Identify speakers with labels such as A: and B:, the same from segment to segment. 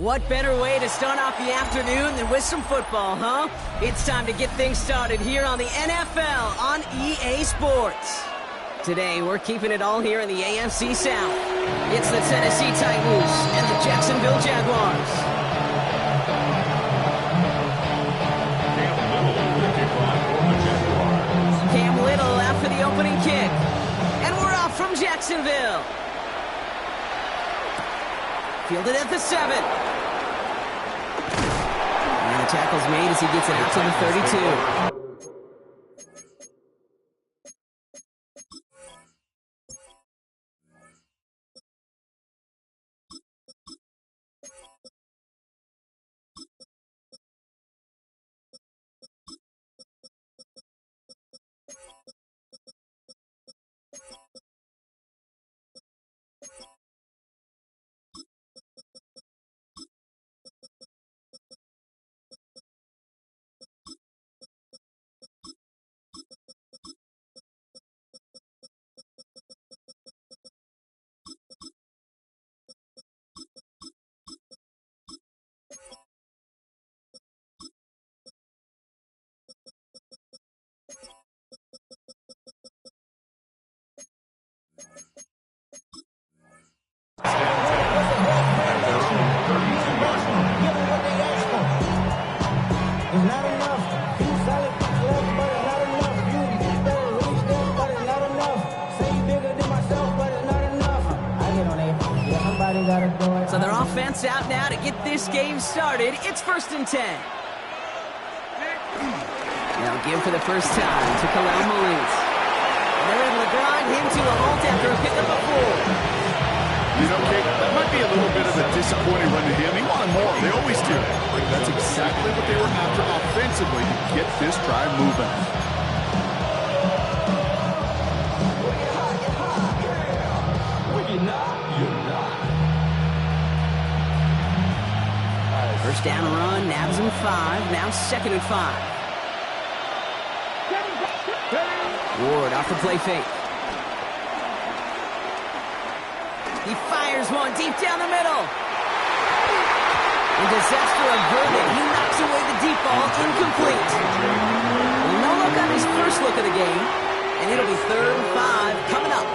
A: What better way to start off the afternoon than with some football, huh? It's time to get things started here on the NFL on EA Sports. Today, we're keeping it all here in the AFC South. It's the Tennessee Titans and the Jacksonville Jaguars. Cam Little after the opening kick. And we're off from Jacksonville. Fielded at the 7. And the tackle's made as he gets it out to the 32. So their offense out now to get this game started. It's 1st and 10. They'll give for the first time to Khalil Mullins. They're able to grind him to a halt after a pickup of 4.
B: You know, Kate, that might be a little bit of a disappointing run to him. He wanted more. They always do. That's exactly what they were after offensively to get this drive moving.
A: First down run, nabs him 5. Now 2nd and 5. Ward off the play fake. He fires one deep down the middle. And disaster averted. He knocks away the deep ball, incomplete. No look on his first look of the game. And it'll be 3rd and 5 coming up.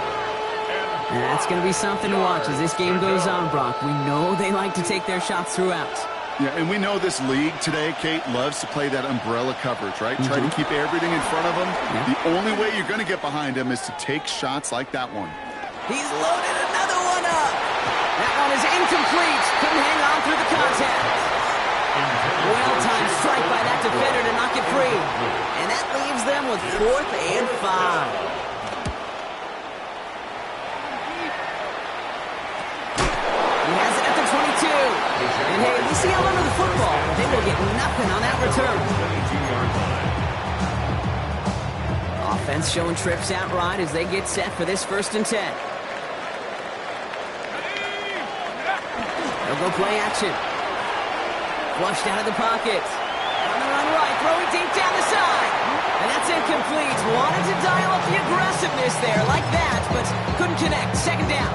A: And that's going to be something to watch as this game goes on, Brock. We know they like to take their shots throughout.
B: Yeah, and we know this league today, Kate, loves to play that umbrella coverage, right? Try to keep everything in front of them. Yeah. The only way you're going to get behind them is to take shots like that one.
A: He's loaded another one up. That one is incomplete. Couldn't hang on through the contact. Well-timed strike by that defender to knock it free. And that leaves them with 4th and 5. And hey, we see how under the football. They will get nothing on that return. Offense showing trips out right as they get set for this 1st and 10. They'll go play action. Flushed out of the pocket. On the run right, throwing deep down the side. And that's incomplete. Wanted to dial up the aggressiveness there like that, but couldn't connect. 2nd down.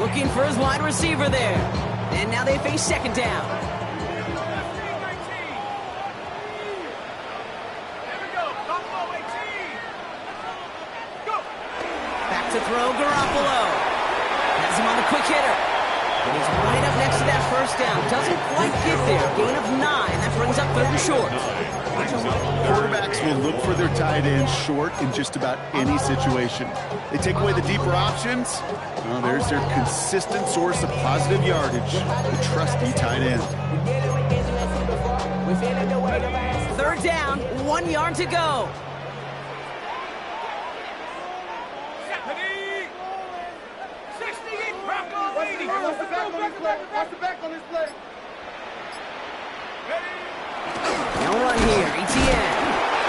A: Looking for his wide receiver there. And now they face 2nd down. Back to throw, Garoppolo. Has him on the quick hitter. And he's right up next to that 1st down. Doesn't quite get there. Gain of 9. That brings up 3rd and short.
B: Quarterbacks will look for their tight end short in just about any situation. They take away the deeper options. Well, there's their consistent source of positive yardage, the trusty tight end.
A: 3rd down, 1 yard to go. No run here, ETN.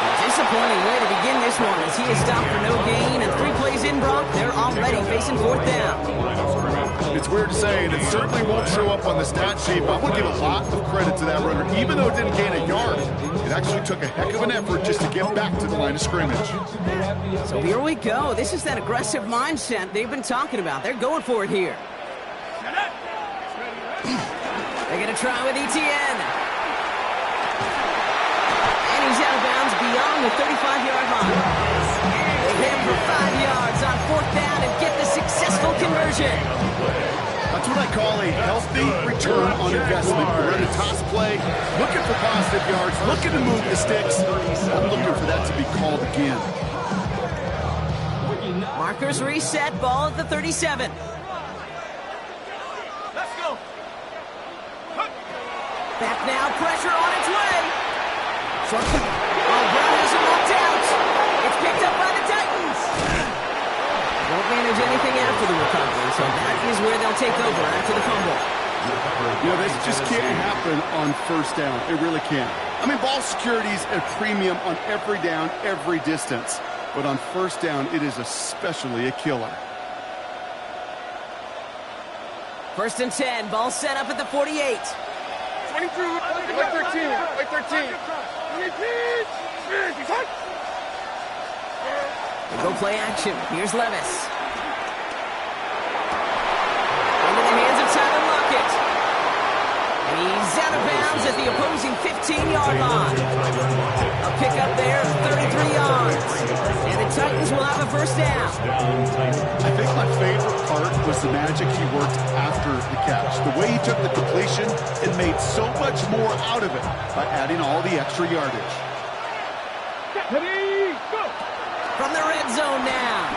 A: A disappointing way to begin this one as he is stopped for no gain, and 3 plays in, Brock, they're already facing 4th down.
B: It's weird to say, and it certainly won't show up on the stat sheet, but I'm going to give a lot of credit to that runner. Even though it didn't gain a yard, it actually took a heck of an effort just to get back to the line of scrimmage.
A: So here we go. This is that aggressive mindset they've been talking about. They're going for it here. try with Etienne. And he's out of bounds beyond the 35-yard line. They hit him for 5 yards on 4th down and get the successful conversion.
B: That's what I call a healthy return on investment. We're in a toss play, looking for positive yards, looking to move the sticks. I'm looking for that to be called again.
A: Markers reset, ball at the 37.
C: Let's go.
A: Back now, pressure on its way. Short kick. Oh, Brown has it knocked out. It's picked up by the Titans. Won't manage anything after the recovery, so that is where they'll take over after the fumble.
B: You know, this just can't happen on 1st down. It really can't. I mean, ball security's a premium on every down, every distance. But on 1st down, it is especially a killer.
A: 1st and 10, ball set up at the 48.
C: 22, right 13, right 13.
A: They go play action. Here's Levis. Into the hands of Tyler Lockett. And he's out of bounds at the opposing 15-yard line. A pickup there of 33 yards. And the Titans will have a 1st down.
B: I think my favorite part was the magic he worked after the catch. The way he took the completion and made so much more out of it by adding all the extra yardage.
C: Ready, go.
A: From the red zone now.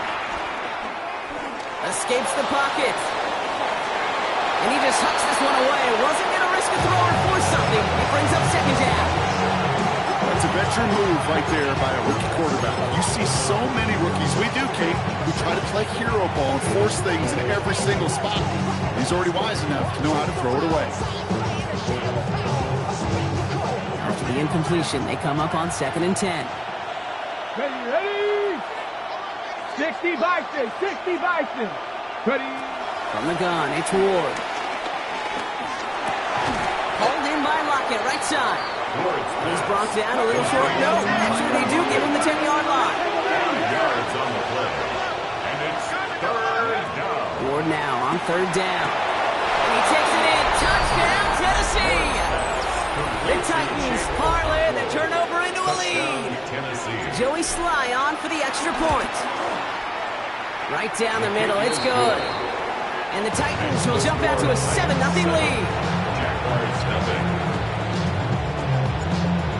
A: Escapes the pocket. And he just hucks this one away. Wasn't going to risk a throw or force something. It brings up 2nd down.
B: That's a veteran move right there by a rookie quarterback. You see so many rookies, we do, Kate, who try to play hero ball and force things in every single spot. He's already wise enough to know how to throw it away.
A: After the incompletion, they come up on 2nd and 10.
C: Ready. 60 Bison, 60 Bison. Ready.
A: From the gun, it's Ward. Hauled in by Lockett, right side. He's brought down a little short. No, actually they do give him the 10-yard line.
D: Yards on the play. And it's 3rd down.
A: Ward now on 3rd down. And he takes it in. Touchdown, Tennessee. The Titans parlay the turnover into a lead. Joey Sly on for the extra point. Right down the middle, it's good. And the Titans will jump out to a 7-0 lead.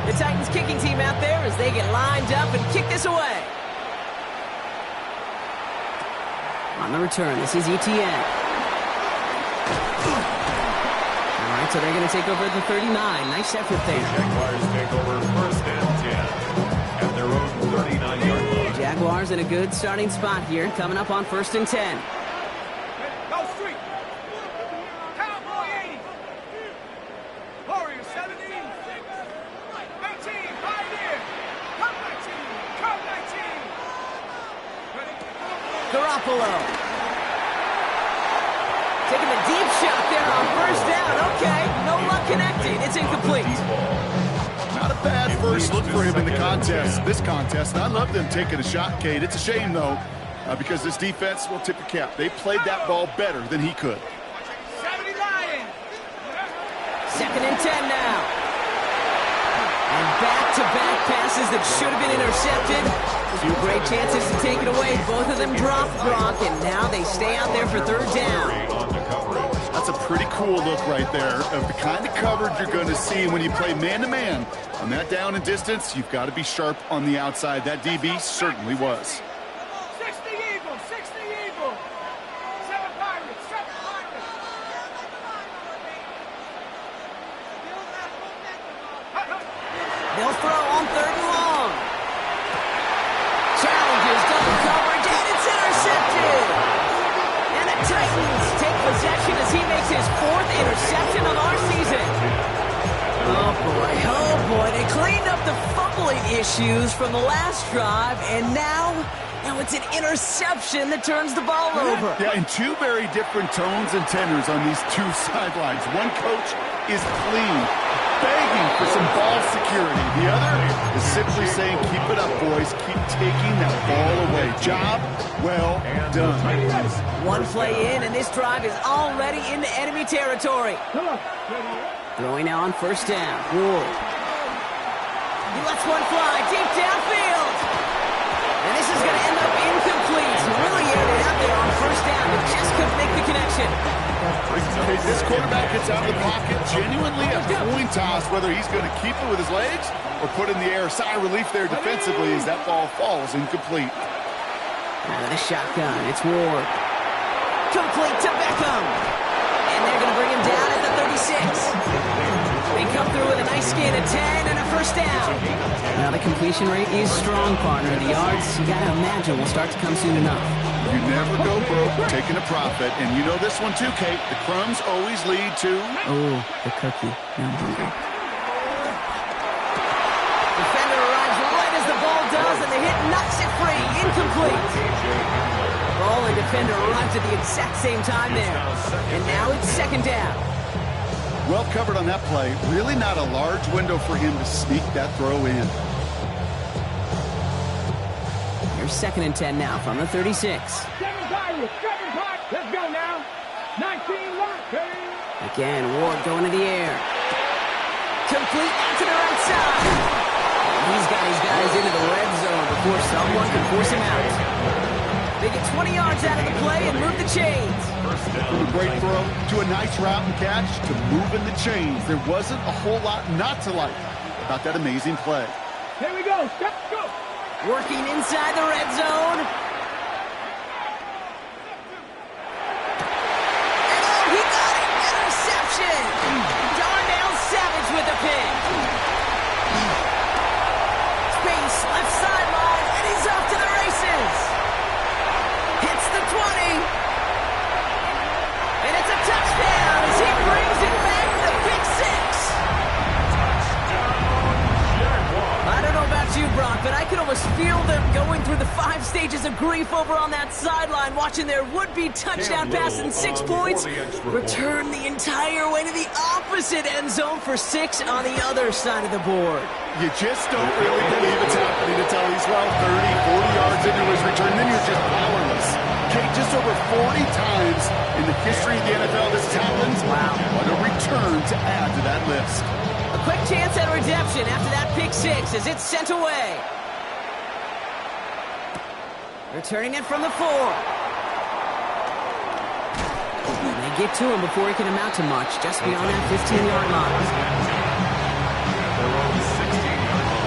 A: The Titans kicking team out there as they get lined up and kick this away. On the return, this is Etienne. All right, so they're going to take over at the 39. Nice effort there.
D: Jaguars take over 1st and 10 at their own 39-yard line.
A: Jaguars in a good starting spot here, coming up on 1st and 10.
C: Go street. Cowboy 80. Warrior 70. 19, right here. Come 19, come 19. Ready.
A: Garoppolo. Taking the deep shot there on 1st down. Okay, no luck connecting. It's incomplete.
B: Not a bad first look for him in the contest, this contest. And I love them taking a shot, Kate. It's a shame, though, because this defense will tip the cap. They played that ball better than he could.
C: 70 Lions.
A: 2nd and 10 now. And back-to-back passes that should have been intercepted. 2 great chances to take it away. Both of them dropped, Brock, and now they stay out there for 3rd down.
B: That's a pretty cool look right there of the kind of coverage you're going to see when you play man-to-man. On that down and distance, you've got to be sharp on the outside. That DB certainly was.
C: 60 Eagles, 60 Eagles. 7 Pirates, 7 Pirates.
A: They'll throw on 3rd and long. Challenges, double coverage, and it's intercepted. And the Titans take possession as he makes his 4th interception of our season. Oh boy, they cleaned up the fumbling issues from the last drive, and now it's an interception that turns the ball over.
B: Yeah, and 2 very different tones and tenors on these 2 sidelines. One coach is clean, begging for some ball security. The other is simply saying, keep it up, boys. Keep taking that ball away. Job well done.
A: 1 play in, and this drive is already into enemy territory.
C: Come on.
A: Throwing now on first down. Ward. He lets one fly deep downfield. And this is going to end up incomplete. He really aired it out there on first down, but just couldn't make the connection.
B: Okay, this quarterback gets out of the pocket, genuinely a coin toss whether he's going to keep it with his legs or put in the air. Sigh of relief there defensively as that ball falls incomplete.
A: Out of the shotgun, it's Ward. Complete to Beckham. And they're going to bring him down at the 36. They come through with a nice gain of 10 and a first down. Now the completion rate is strong, partner. The yards, you got to imagine, will start to come soon enough.
B: You never go broke taking a profit, and you know this one too, Kate. The crumbs always lead to...
A: Oh, the cookie. Now I'm hungry. Defender arrives right as the ball does, and the hit knocks it free. Incomplete. Ball and defender arrives at the exact same time there. And now it's second down.
B: Well covered on that play. Really not a large window for him to sneak that throw in.
A: Here's second and 10 now from the 36.
C: 7 Pirates, 7 Pirates. Let's go now. 19 left.
A: Again, Ward going to the air. Complete out to the right side. He's got his guys into the red zone before someone can force him out. They get 20 yards out of the play and move the chains.
B: From a great throw to a nice route and catch to moving the chains. There wasn't a whole lot not to like about that amazing play.
C: Here we go. Step, go.
A: Working inside the red zone. And oh, he got it! Interception! Darnell Savage with the pick. Space left sideline, and he's off to the races. Hits the 20. And it's a touchdown as he brings it back to the pick six. I don't know about you, Brock, but I can almost feel them going through the 5 stages of grief over on that sideline, watching their would-be touchdown pass in 6 points return the entire way to the opposite end zone for 6 on the other side of the board.
B: You just don't really believe it's happening until he's 30, 40 yards into his return. Then you're just powerless. Okay, just over 40 times in the history of the NFL this has happened.
A: Wow.
B: What a return to add to that list.
A: A quick chance at redemption after that pick 6 as it's sent away. Returning it from the 4. And they get to him before he can amount to much, just beyond that 15-yard line.
D: Their own 16-yard line.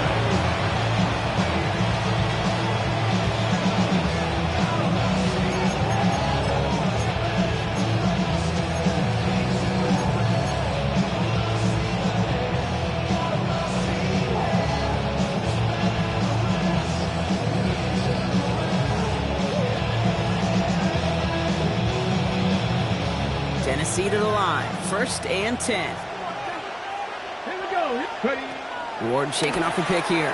A: Tennessee to the line, first and 10.
C: Here we go. Ready.
A: Ward shaking off the pick here.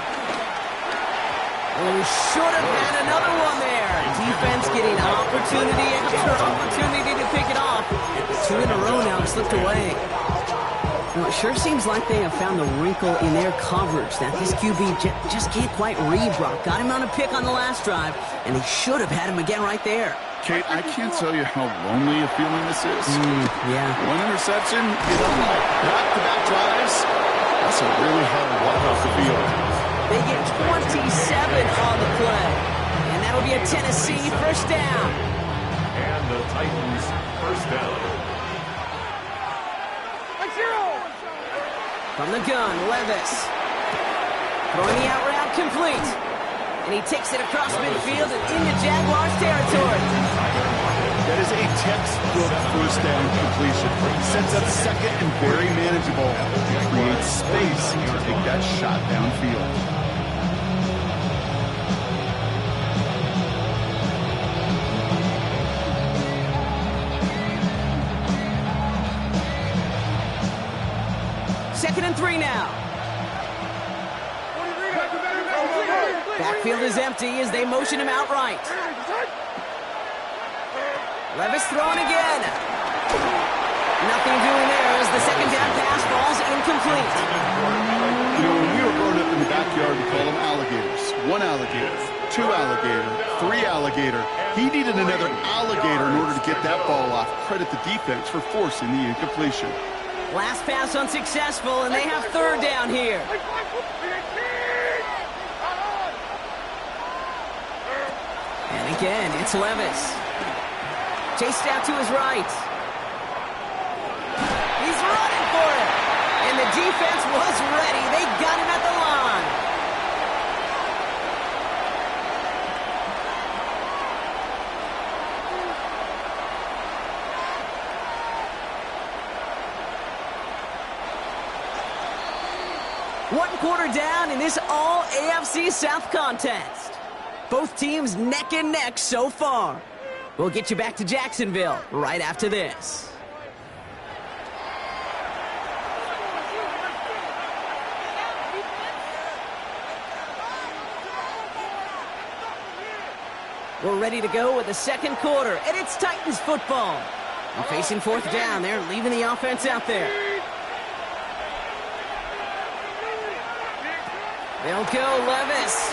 A: Oh, should have had another one there. Defense getting opportunity after opportunity to pick it off. 2 in a row now, it slipped away. Well, it sure seems like they have found the wrinkle in their coverage that this QB just can't quite read, Brock. Got him on a pick on the last drive, and they should have had him again right there.
B: Kate, I can't tell you how lonely a feeling this is.
A: Yeah.
B: One interception, back-to-back drives. That's a really hard walk off the field.
A: They get 27 on the play. And that'll be a Tennessee first down.
D: And the Titans first down.
A: From the gun, Levis. Throwing the out route complete. And he takes it across midfield and into Jaguars territory.
B: That is a textbook first down completion. Sets up second and very manageable. Creates space to take that shot downfield.
A: Second and 3 now. Backfield is empty as they motion him outright. Levis throwing again. Nothing doing there as the second down pass falls incomplete.
B: You know, when we were growing up in the backyard, we call them alligators. 1 alligator, 2 alligator, 3 alligator. He needed another alligator in order to get that ball off. Credit the defense for forcing the incompletion.
A: Last pass unsuccessful, and they have third down here. And again, it's Levis. Chased out to his right. He's running for it. And the defense was ready. They got him at the line. One quarter down in this all-AFC South contest. Both teams neck and neck so far. We'll get you back to Jacksonville right after this. We're ready to go with the second quarter, and it's Titans football. Now facing fourth down, they're leaving the offense out there. They'll go Levis.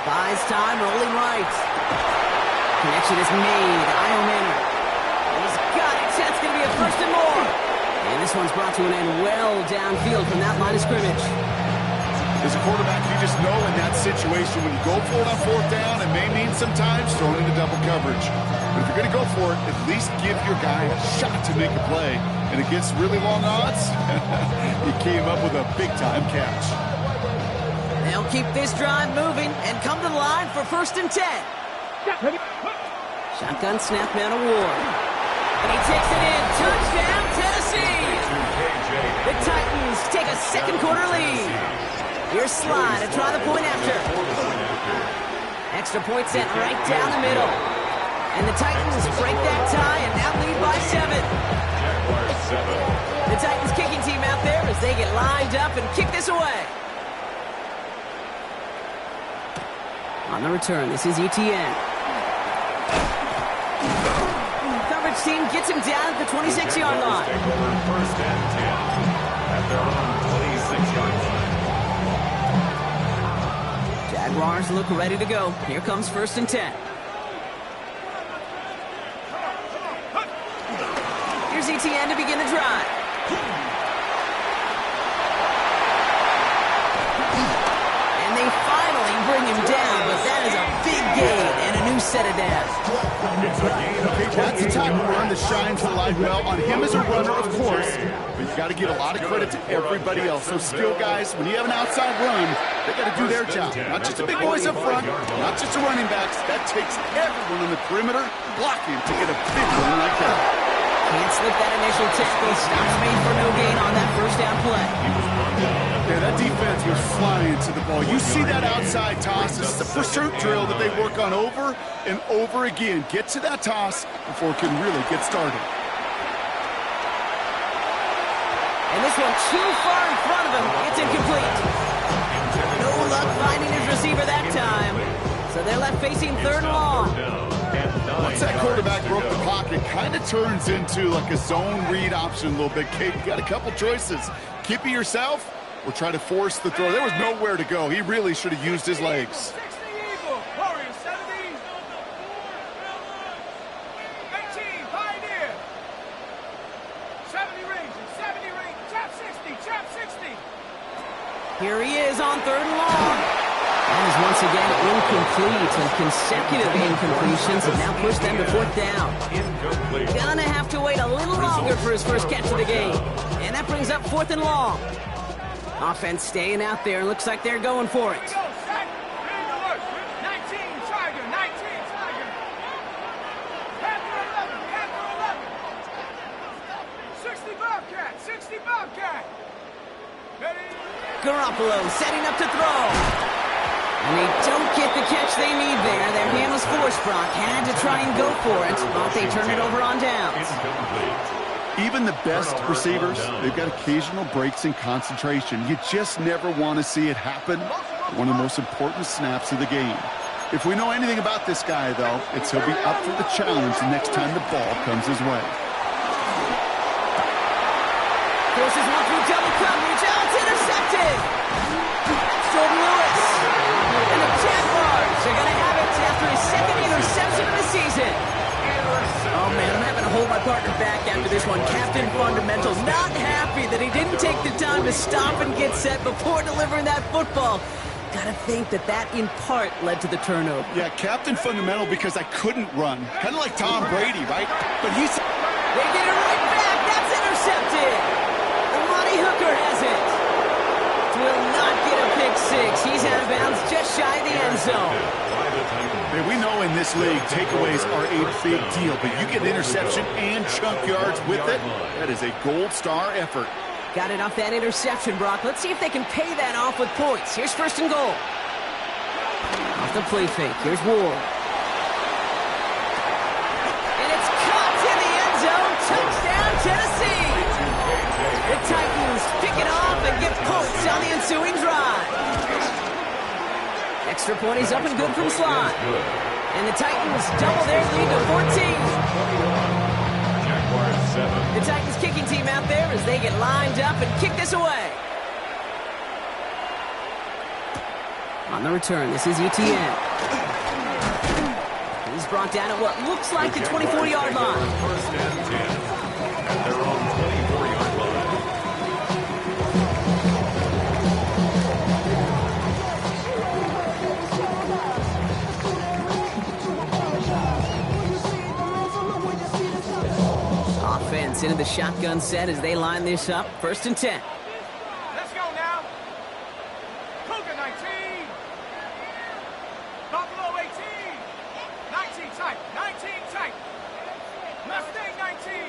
A: Buys time, rolling right. Connection is made. Io Manor. He's got it. That's going to be a first and more. And this one's brought to an end well downfield from that line of scrimmage.
B: As a quarterback, you just know in that situation when you go for it on fourth down, it may mean sometimes throwing into double coverage. But if you're going to go for it, at least give your guy a shot to make a play. And against really long odds, he came up with a big-time catch.
A: They'll keep this drive moving and come to the line for 1st and 10. Shotgun snap man award. And he takes it in. Touchdown, Tennessee! The Titans take a second quarter lead. Here's Sly to try the point after. Extra point sent right down the middle. And the Titans break that tie and now lead by 7. The Titans kicking team out there as they get lined up and kick this away. On the return, this is ETN. Coverage team gets him down at the 26-yard line.
D: First and 10 at their own 26-yard line.
A: Jaguars look ready to go. Here comes 1st and 10. Here's ETN to begin the drive. And they finally bring him down, but that is a big gain and a new set of downs.
B: Okay, that's the type of run that shines the light well on him as a runner, of course, but you got to give a lot of credit to everybody else. Those skill guys, when you have an outside run, they got to do their job. Not just the big boys up front, not just the running backs. That takes everyone on the perimeter blocking to get a big run like that.
A: Can't slip that initial tackle. Stops made for no gain on that first down play.
B: Yeah, that defense was flying to the ball. You see that outside toss. This is a pursuit drill that they work on over and over again. Get to that toss before it can really get started.
A: And this one too far in front of him. It's incomplete. No luck finding his receiver that time. So they're left facing 3rd and long.
B: Once that quarterback broke the pocket, kind of turns into like a zone read option a little bit. Kate, you got a couple choices. Keep it yourself or try to force the throw. There was nowhere to go. He really should have used his legs.
C: 60 Eagle, Warriors 70. 18, Pioneer. 70 Rangers, 70 Rangers. Trap 60.
A: Here he is on 3rd and long. That is once again incomplete, and consecutive incompletions have now pushed them to 4th down. Gonna have to wait a little longer for his first catch of the game. And that brings up 4th and long. Offense staying out there, and looks like they're going for it.
C: Go, set. Ready to work. 19, Tiger. 19, Tiger. Panther 11. 60 Bobcat. 60 Bobcat. Ready.
A: Garoppolo setting up to throw. And they don't get the catch they need there. Their hand was forced, Brock. Had to try and go for it, but they turned it over on downs.
B: Even the best receivers, they've got occasional breaks in concentration. You just never want to see it happen. One of the most important snaps of the game. If we know anything about this guy, though, it's he'll be up for the challenge the next time the ball comes his way.
A: Forces one through double coverage. Oh, it's intercepted. Jordan Lewis. And the Jaguars are going to have it after his 2nd interception of the season. Oh, man, I'm having to hold my partner back after this one. Captain Fundamentals not mindset before delivering that football. Gotta think that in part led to the turnover.
B: Yeah, captain fundamental because I couldn't run. Kind of like Tom Brady, right? But he's...
A: They get it right back. That's intercepted. Amani Hooker has it. Will not get a pick six. He's out of bounds just shy of the end zone.
B: Man, we know in this league, takeaways are a big deal, but you get interception and chunk yards with it. That is a gold star effort.
A: Got it off that interception, Brock. Let's see if they can pay that off with points. Here's first and goal. Off the play fake. Here's Ward. And it's caught in the end zone. Touchdown, Tennessee. The Titans pick it off and get points on the ensuing drive. Extra point is up and good from Slot. And the Titans double their lead to 14. The Titans kicking team out there as they get lined up and kick this away. On the return, this is Etienne. He's brought down at what looks like the 24-yard line.
D: First and 10 at their own 24-yard line.
A: Offense into the shotgun set as they line this up. First and 10.
C: Let's go now. Cougar 19. Buffalo 18. 19 tight. 19 tight. Mustang 19.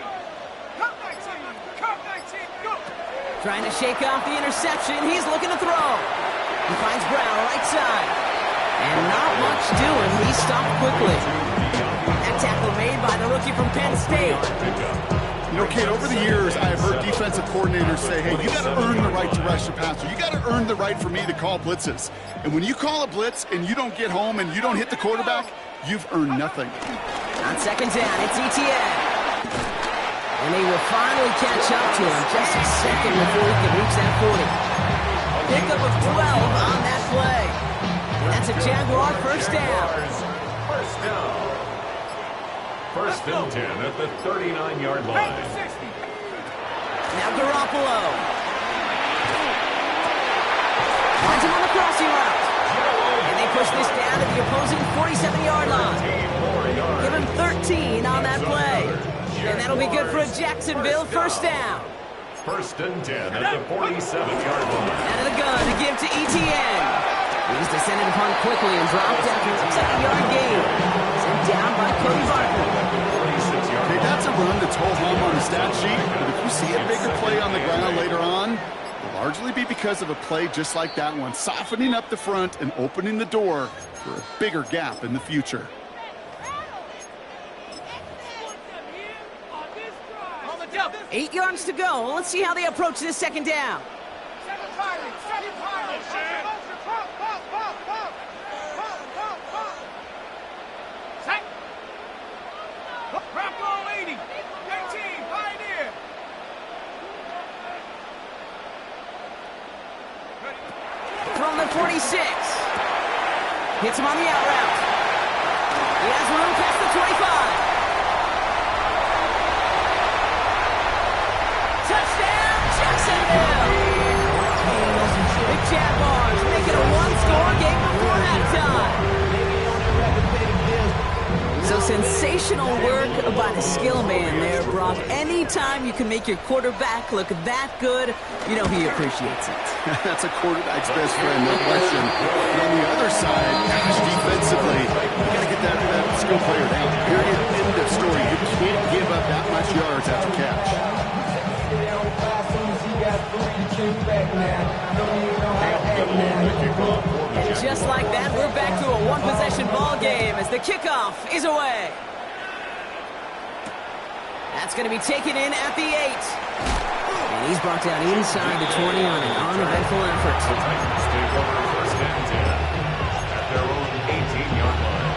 C: Cup 19. Cup 19. Go.
A: Trying to shake off the interception. He's looking to throw. He finds Brown right side. And not much doing. He stopped quickly. That tackle made by the rookie from Penn State.
B: You know, Kate, over the years, I've heard defensive coordinators say, hey, you got to earn the right to rush the passer. You got to earn the right for me to call blitzes. And when you call a blitz and you don't get home and you don't hit the quarterback, you've earned nothing.
A: On second down, it's Etienne. And they will finally catch up to him just a second before he can reach that 40. Pickup of 12 on that play. And that's a Jaguar first down.
D: First down. First and 10 at the 39-yard line.
A: Now Garoppolo. Finds him on the crossing route. And they push this down to the opposing 47-yard line. Give him 13 on that play. And that'll be good for a Jacksonville first down.
D: First and 10 at the 47-yard line.
A: Out of the gun to give to Etienne. He's descended upon quickly and dropped after a 7-yard gain. Sent down by Cody Barton.
B: Okay, that's a run that's ho-hum on the stat sheet, but if you see a bigger play on the ground later on, it'll largely be because of a play just like that one, softening up the front and opening the door for a bigger gap in the future.
A: 8 yards to go. Let's see how they approach this second down.
C: Bravo 80. 19. Pioneer.
A: From the 46. Hits him on the out route. He has room past the 25. Touchdown, Jacksonville! The Jaguars make it a one-score game before halftime. So sensational work by the skill man there, Brock. Anytime you can make your quarterback look that good, you know he appreciates it.
B: That's a quarterback's best friend, no question. But on the other side, gosh, defensively, you got to get that skill player down. Period, end of story. You can't give up that much yards after catch.
A: And just like that, we're back to a one-possession ball game as the kickoff is away. That's going to be taken in at the 8. And he's brought down inside the 20 on an uneventful effort.
D: The Titans take over first and 10 at their own 18-yard line.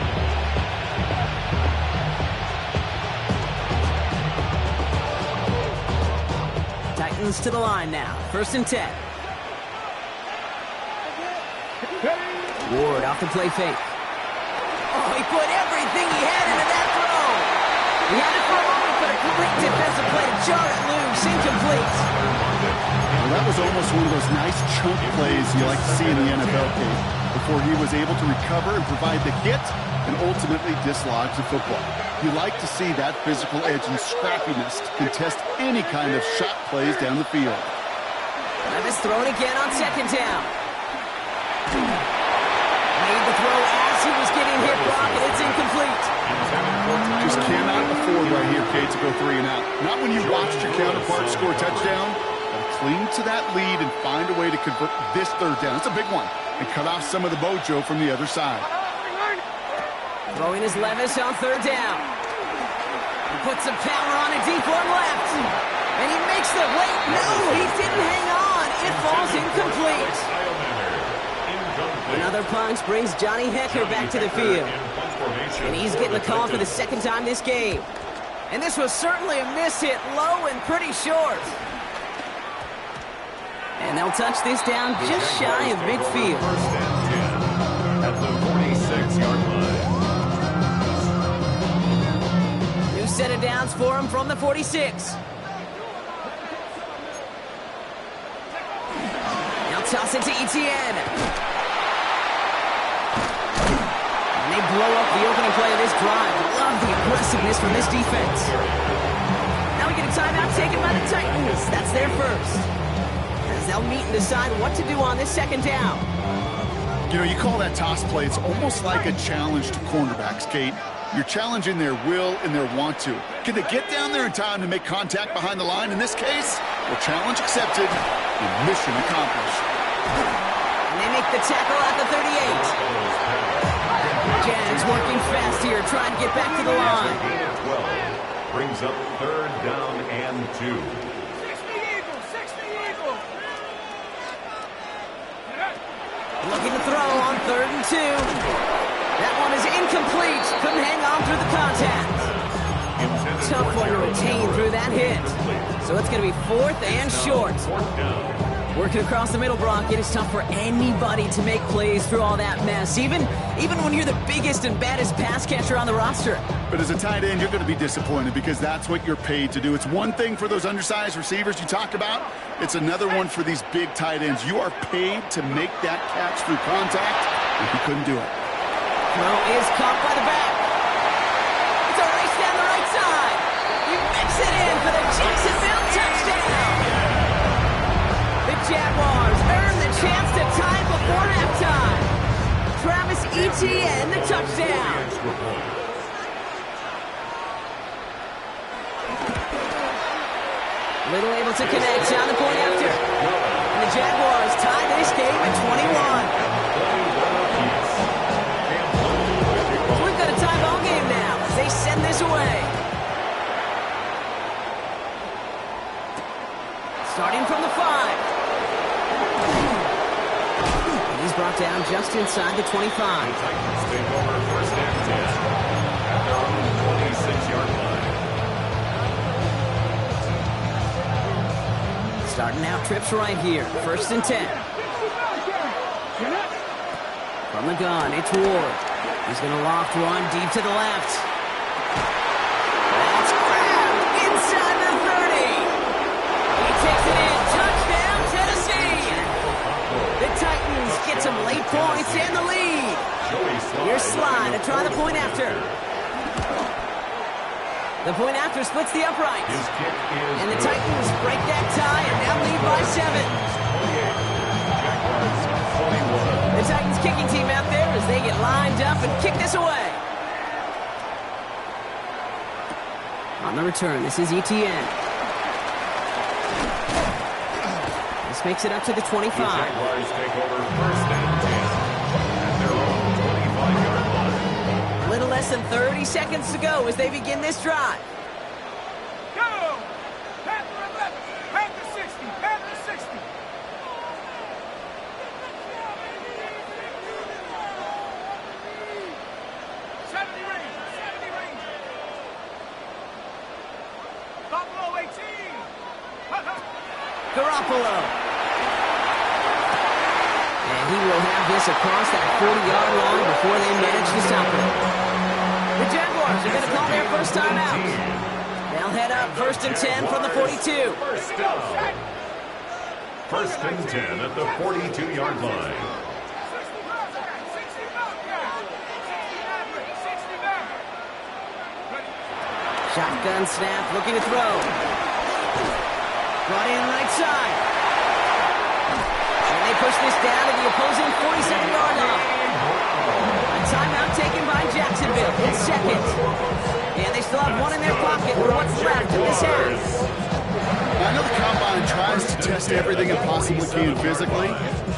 A: Titans to the line now. First and 10. Ward off the play fake. Oh, he put everything he had into that throw. He had it for a moment, but a great defensive play to jar it loose. Incomplete.
B: Well, that was almost one of those nice chunk plays you like to see in the NFL, Kate, before he was able to recover and provide the hit and ultimately dislodge the football. You like to see that physical edge and scrappiness to contest any kind of shot plays down the field.
A: Levis throwing again on second down. Made the throw as he was getting hit, Brock, and it's incomplete.
B: Just cannot afford right here, Kate, to go 3 and out. Not when you watched your counterpart score a touchdown. Gotta cling to that lead and find a way to convert this third down. It's a big one. And cut off some of the mojo from the other side.
A: Throwing his Levis on third down. He puts some power on a deep one left. And he makes the wait. No, he didn't hang on. It falls incomplete. Another punch brings Johnny Hekker back to the field. And he's getting the call for the second time this game. And this was certainly a miss hit, low and pretty short. And they'll touch this down just shy of midfield.
D: First and 10 at the 46-yard line.
A: New set of downs for him from the 46. Now toss it to Etienne. And they blow up the opening play of this drive. Love the aggressiveness from this defense. Now we get a timeout taken by the Titans. That's their first. As they'll meet and decide what to do on this second down.
B: You know, you call that toss play, it's almost like a challenge to cornerbacks, Kate. You're challenging their will and their want to. Can they get down there in time to make contact behind the line? In this case, well, challenge accepted and mission accomplished.
A: And they make the tackle at the 38. Jags working fast here, trying to get back to the line.
D: 12 brings up third down and 2.
A: Looking to throw on third and 2. That one is incomplete. Couldn't hang on through the contact. Tough one to retain through that hit. So it's going to be fourth and short. Working across the middle, Brock, it is tough for anybody to make plays through all that mess, even when you're the biggest and baddest pass catcher on the roster.
B: But as a tight end, you're going to be disappointed because that's what you're paid to do. It's one thing for those undersized receivers you talked about. It's another one for these big tight ends. You are paid to make that catch through contact, and he couldn't do it.
A: Throw is caught by the back. It's a race down the right side. He makes it in for the Jacksonville touchdown. The Jaguars earn the chance to tie before halftime. Travis Etienne, the touchdown. Little able to connect on the point after. And the Jaguars tie this game at 21. We've got a tie ball game now as they send this away. Starting from the 5. And he's brought down just inside the 25.
D: The Titans take over first and 10 at their own 26-yard line.
A: Starting out trips right here. First and 10. From the gun, it's Ward. He's going to loft one deep to the left. That's grabbed inside the 30. He takes it in. Touchdown, Tennessee. The Titans get some late points and the lead. Here's Slide to try the point after. The point after splits the uprights. And the Titans break that tie and now lead by 7. The Titans kicking team out there as they get lined up and kick this away. On the return, this is Etienne. This makes it up to the 25.
D: The Jaguars take over first and 10 at their own 25-yard line.
A: A little less than 30 seconds to go as they begin this drive.
C: Go! Panther 11, Panther 60, Panther 60. Buffalo 18.
A: Garoppolo. And he will have this across that 40-yard line before they manage to stop it. The Jaguars are going to call their first time out. They'll head up first and 10 from the 42.
D: First and 10 at the 42-yard line.
A: Shotgun snap, looking to throw. Brought in right side. And they push this down to the opposing 47-yard line. A timeout taken by Jacksonville. It's second. And they still have one in their pocket for what's left of this half.
B: I know the Combine tries to test everything it possibly can physically,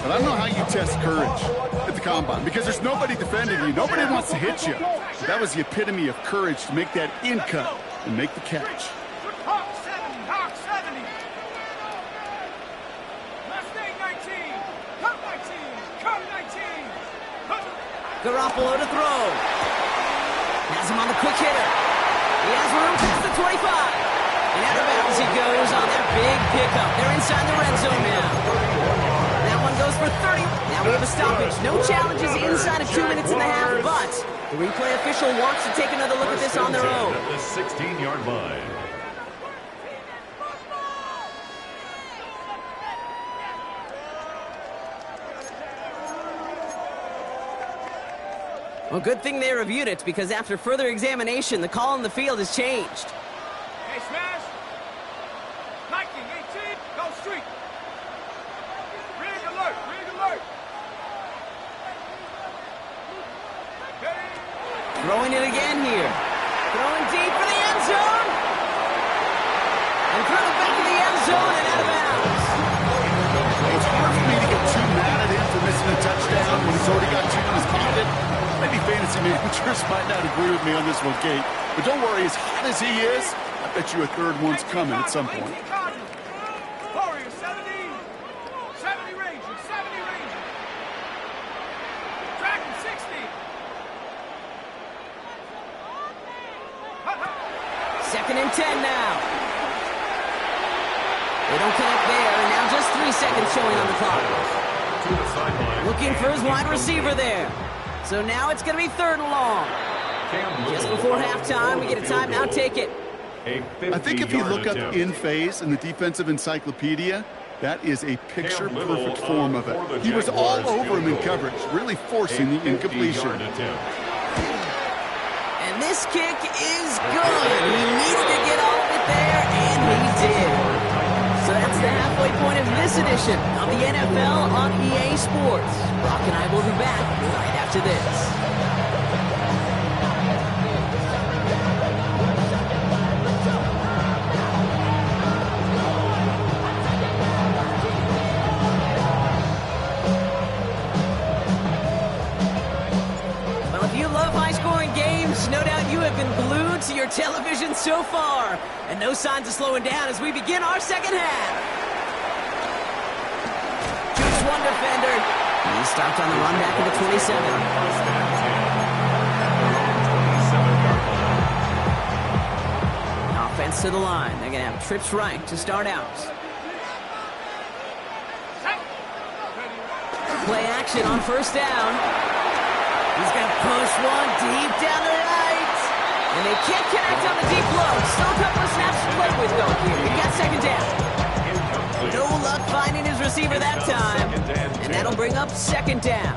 B: but I don't know how you test courage at the Combine because there's nobody defending you. Nobody wants to hit you. But that was the epitome of courage to make that in cut and make the catch.
C: Hawk 70, Hawk 70. Mustang 19, Cup 19, Cup 19.
A: Garoppolo to throw. Has him on the quick hitter. He has room past the 25. And out of bounds he goes on that big pickup. They're inside the red zone now. That one goes for 30. Now we have a stoppage. No challenges inside of 2 minutes and a half, but the replay official wants to take another look at this on their own.
D: At the 16-yard line.
A: Well, good thing they reviewed it, because after further examination, the call on the field has changed.
C: Hey, Smash. 19, 18, go street. Rig alert, rig alert. Ready?
A: Throwing it again here. Throwing deep for the end zone. And through the back of the end zone and out of bounds.
B: It's hard for me to get too mad at him for missing a touchdown when he's already got two in his pocket. Maybe fantasy managers might not agree with me on this one, Kate. But don't worry, as hot as he is, I bet you a third one's coming at some point.
C: Warrior 70. 70 Rangers, 70 Rangers. Dragon 60.
A: Second and 10 now. They don't connect there, and now just 3 seconds showing on the clock.
D: To the sideline.
A: Looking for his wide receiver there. So now it's going to be third and long. Just before halftime, we get a timeout. Take it.
B: I think if you look up in phase in the defensive encyclopedia, that is a picture-perfect form of it. He was all over him in coverage, really forcing the incompletion.
A: And this kick is good. He needed to get all of it there, and he did. So that's the halfway point of this edition of the NFL on EA Sports. Brock and I will be back right after this. No doubt you have been glued to your television so far. And no signs of slowing down as we begin our second half. Shoots one defender. He stopped on the run back at the 27. Offense to the line. They're going to have trips right to start out. Play action on first down. He's going to push one deep down the right. And they can't connect on the deep low. Still a couple of snaps to play with, though, here. He got second down. No luck finding his receiver that time. And that'll bring up second down.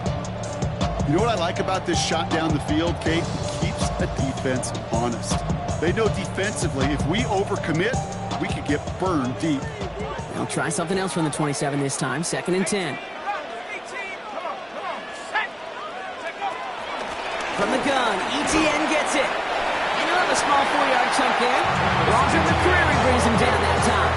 B: You know what I like about this shot down the field, Kate? It keeps the defense honest. They know defensively, if we overcommit, we could get burned deep.
A: They'll try something else from the 27 this time. Second and 10. From the gun, ETN gets it. And he'll have a small 4-yard chunk there. Roger McCreary brings him down that time.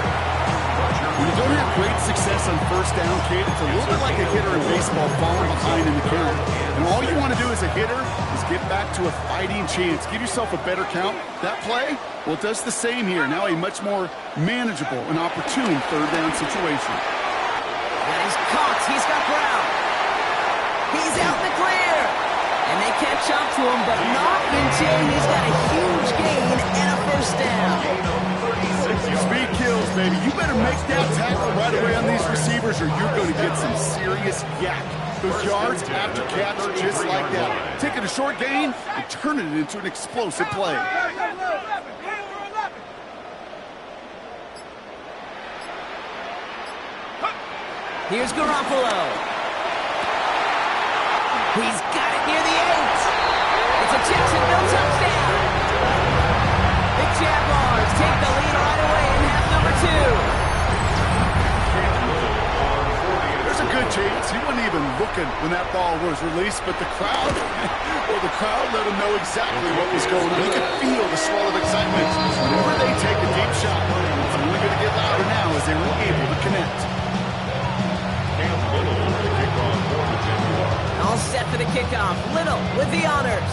B: When you don't have great success on first down, Kate, it's a little bit like a hitter in baseball falling behind in the count. And all you want to do as a hitter is get back to a fighting chance. Give yourself a better count. That play, well, it does the same here. Now a much more manageable and opportune third down situation.
A: And he's caught. He's got Brown. He's out in the clear. And they catch up to him, but not until he's got a huge gain and a first down.
B: Speed kills, baby. You better make that tackle right away on these receivers or you're going to get some serious yak. Those yards after catch just like that. Taking a short gain and turning it into an explosive play.
A: Here's Garoppolo. He's got it near the 8. It's a Jacksonville touchdown. The Jaguars take the lead right away in half number 2.
B: There's a good chance he wasn't even looking when that ball was released, but the crowd, well, the crowd let him know exactly what was going on. You could feel the swell of excitement. Whenever they take a deep shot, it's only going to get louder now as they were able to connect.
A: All set for the kickoff. Little with the honors.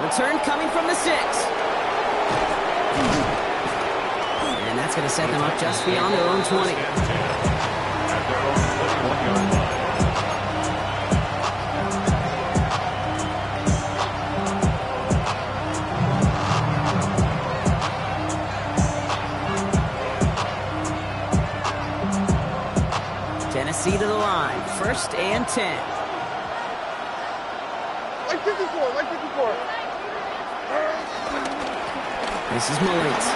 A: Return coming from the 6. And that's going to set them up just beyond their own 20. Tennessee to the line. 1st and 10.
C: Like 54, like 54.
A: This is Mullins.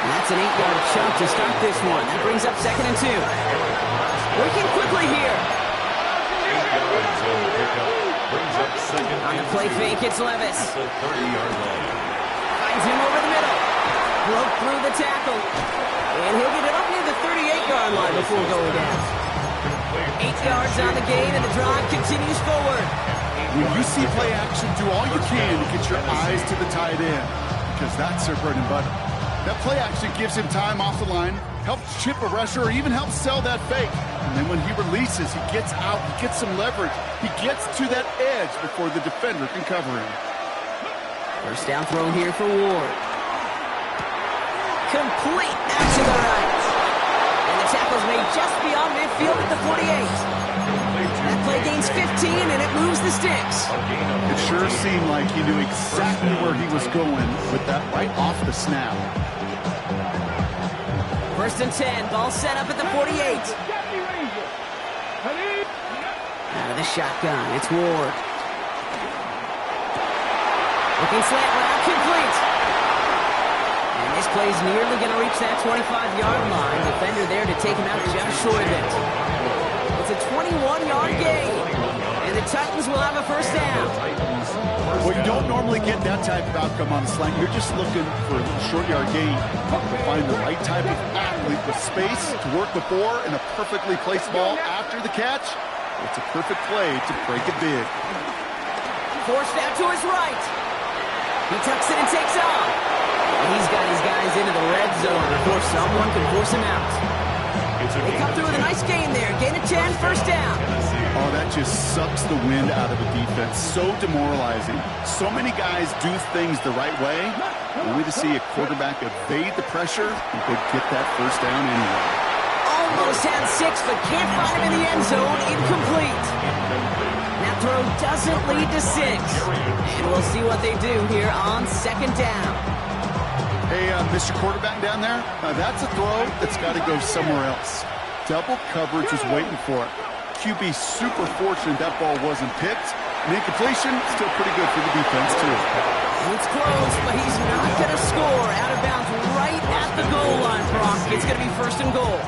A: And that's an 8-yard chunk to start this one. That brings up 2nd and 2. Working quickly here. On the play fake, it's Levis. Finds him over the middle. Broke through the tackle. And he'll get it up near the 38-yard line before going down. 8 yards on the gain, and the drive continues forward.
B: When you see play action, do all you can to get your eyes to the tight end, because that's their bread and butter. That play action gives him time off the line, helps chip a rusher, or even helps sell that fake. And then when he releases, he gets out, he gets some leverage. He gets to that edge before the defender can cover him.
A: First down throw here for Ward. Complete out to the right. And the tackle's made just beyond midfield at the 48. That play gains 15, and it moves the sticks.
B: It sure seemed like he knew exactly where he was going with that right off the snap.
A: 1st and 10, ball set up at the 48. Out of the shotgun, it's Ward. Looking slant route, complete. And this play's nearly going to reach that 25-yard line. Defender there to take him out just short of it. It's a 21-yard gain, and the Titans will have a first down.
B: Well, you don't normally get that type of outcome on a slant. You're just looking for a little short-yard gain to find the right type of athlete with space to work before and a perfectly placed ball after the catch. It's a perfect play to break it big.
A: Forced out to his right. He tucks it and takes off. He's got his guys into the red zone before someone can force him out. They come through with a nice gain there. Gain of 10, first down.
B: Oh, that just sucks the wind out of a defense. So demoralizing. So many guys do things the right way, only to see a quarterback evade the pressure and could get that first down anyway.
A: Almost had 6, but can't find him in the end zone. Incomplete. That throw doesn't lead to 6. And we'll see what they do here on 2nd down.
B: Hey, Mr. Quarterback down there, that's a throw that's got to go somewhere else. Double coverage is waiting for it. QB super fortunate that ball wasn't picked. And incompletion, still pretty good for the defense, too.
A: It's close, but he's not going to score. Out of bounds right at the goal line, Brock. It's going to be 1st and goal.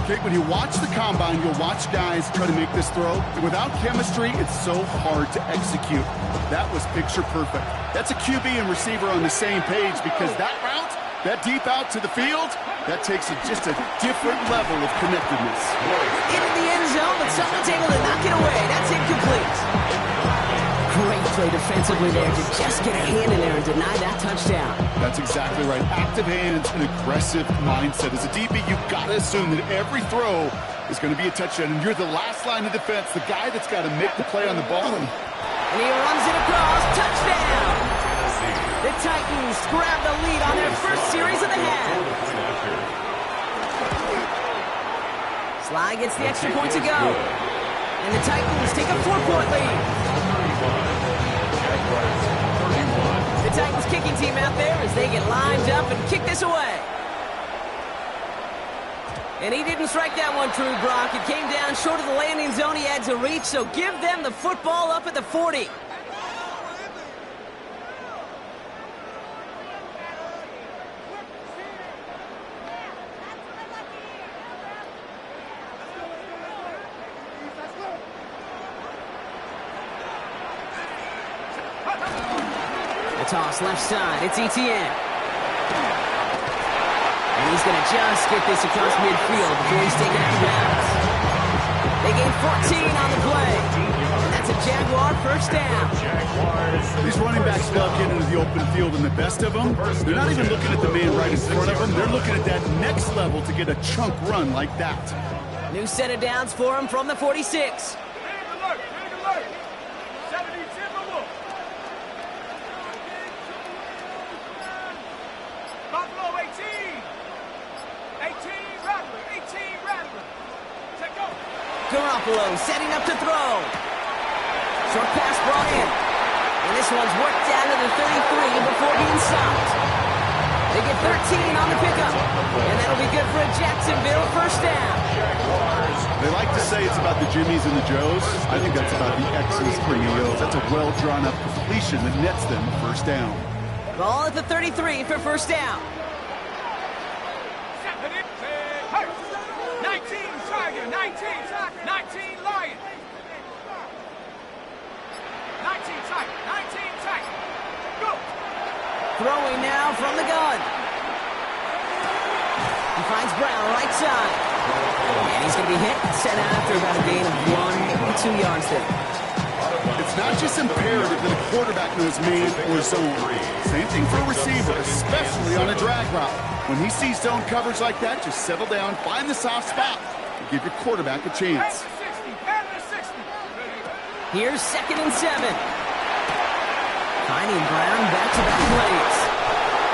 B: Okay, when you watch the combine, you'll watch guys try to make this throw. Without chemistry, it's so hard to execute. That was picture perfect. That's a QB and receiver on the same page, because that route, that deep out to the field, that takes just a different level of connectedness.
A: Into the end zone, but someone's able to knock it away. That's incomplete. Great play defensively there to just get a hand in there and deny that touchdown.
B: That's exactly right. Active hands and aggressive mindset. As a DB, you've got to assume that every throw is going to be a touchdown, and you're the last line of defense, the guy that's got to make the play on the ball.
A: And he runs it across. Touchdown! The Titans grab the lead on their first series of the half. Sly gets the extra point to go. And the Titans take a 4-point lead. The Titans kicking team out there as they get lined up and kick this away. And he didn't strike that one true, Brock. It came down short of the landing zone he had to reach, so give them the football up at the 40. toss left side. It's Etienne. And he's going to just get this across midfield before he's taken out of bounds. They gain 14 on the play. And that's a Jaguar first down.
B: These running backs love getting into the open field, and the best of them, they're not even looking at the man right in front of them. They're looking at that next level to get a chunk run like that.
A: New set of downs for him from the 46.
C: Buffalo 18. 18 Rattler. 18 Rattler. Take go.
A: Garoppolo setting up to throw. Short pass brought in. And this one's worked down to the 33 before being stopped. They get 13 on the pickup. And that'll be good for a Jacksonville first down.
B: They like to say it's about the Jimmies and the Joes. I think that's about the X's and the O's. That's a well-drawn-up completion that nets them first down.
A: Ball at the 33 for first down.
C: 19 Tiger. 19 Lion. 19 Tiger. 19 Tiger. Go.
A: Throwing now from the gun. He finds Brown right side. And he's going to be hit and sent out after about a gain of 1 or 2 yards there.
B: It's not just imperative that a quarterback knows man or zone. Same thing for a receiver, especially on a drag route. When he sees zone coverage like that, just settle down, find the soft spot, and give your quarterback a chance.
A: Here's 2nd and 7. Finding Brown back-to-back plays.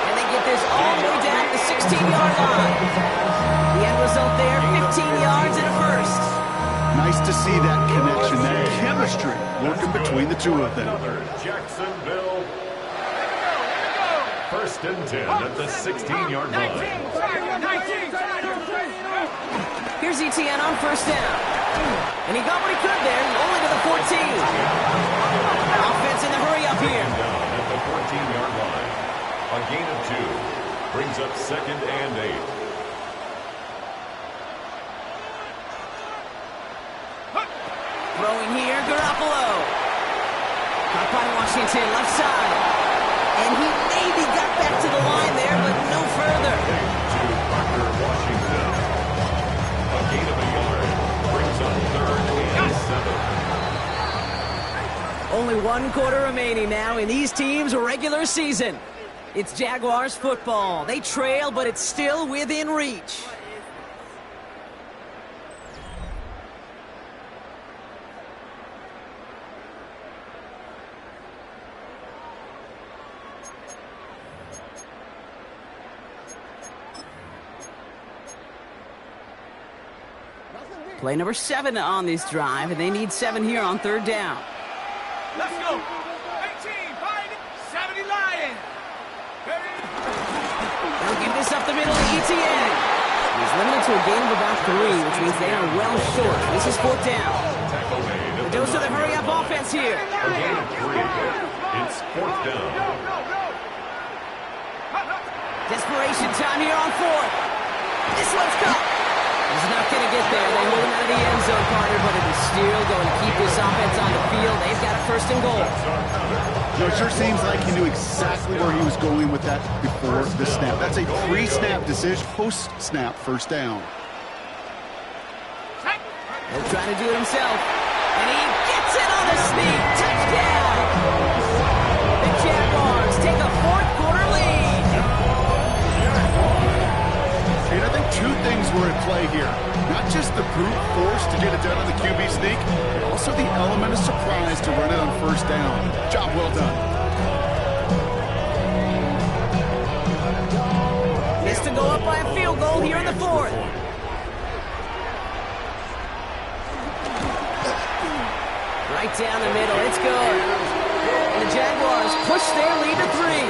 A: And they get this all the way down to the 16-yard line. The end result there, 15 yards and a first.
B: Nice to see that connection, that chemistry working between the two of them.
D: Jacksonville. First and 10 at the 16-yard line.
A: Here's Etienne on first down. And he got what he could there, only to the 14. Offense in the hurry up here.
D: Down at the 14-yard line. A gain of 2 brings up 2nd and 8.
A: Throwing here, Garoppolo. Caught by Washington, left side. And he maybe got back to the line there, but no further.
D: To Parker Washington. A gain of 1 yard brings up 3rd and 7.
A: Only 1 quarter remaining now in these teams' regular season. It's Jaguars football. They trail, but it's still within reach. Play number 7 on this drive, and they need 7 here on 3rd down.
C: Let's go. 18, find it. 70 Lion.
A: They'll give this up the middle to Etienne. He's limited to a gain of about 3, which means they are well short. This is 4th down.
D: Tackle made.
A: The dose of the hurry-up offense here.
D: A gain of 3. It's 4th down.
A: Desperation time here on 4th. This one's cut. He's not going to get there. They hold him out of the end zone, Carter, but it is still going to keep this offense on the field. They've got a 1st and goal.
B: It sure seems like he knew exactly where he was going with that before the snap. That's a pre-snap decision, post-snap first down.
A: He'll try to do it himself. And he gets it on the sneak. Touchdown! The Jaguars take a 4th quarter lead.
B: And I think 2 things were at play here. Not just the brute force to get it done on the QB sneak, but also the element of surprise to run it on first down. Job well done.
A: Missed to go up by a field goal here in the 4th. Right down the middle, it's good. And the Jaguars push their lead to 3.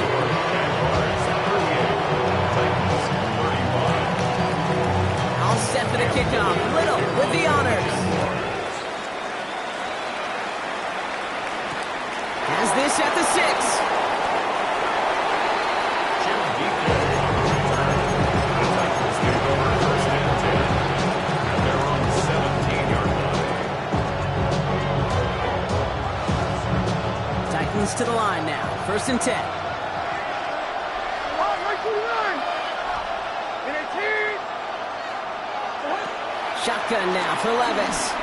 A: All set for the kickoff. Little with the honors. Has this at the 6. Titans to the line now. 1st and 10. Shotgun now for Levis.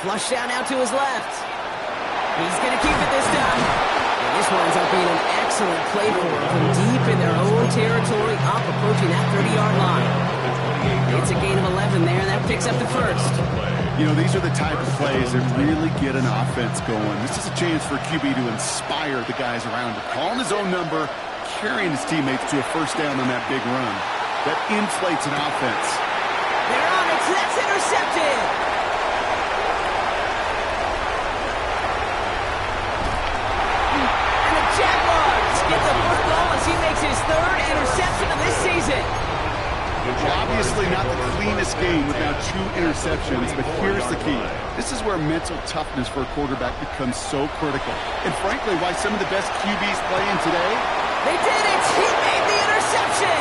A: Flush down out to his left. He's going to keep it this time. And this winds up being an excellent play for him from deep in their own territory, up approaching that 30-yard line. It's a gain of 11 there, and that picks up the first.
B: You know, these are the type of plays that really get an offense going. This is a chance for QB to inspire the guys around him. Calling his own number, carrying his teammates to a first down on that big run. That inflates an offense.
A: They're on it, that's intercepted. And the Jaguars get the football as he makes his third interception of this season.
B: Obviously not the cleanest game with now 2 interceptions, but here's the key. This is where mental toughness for a quarterback becomes so critical. And frankly, why some of the best QBs playing today.
A: They did it! He made the interception!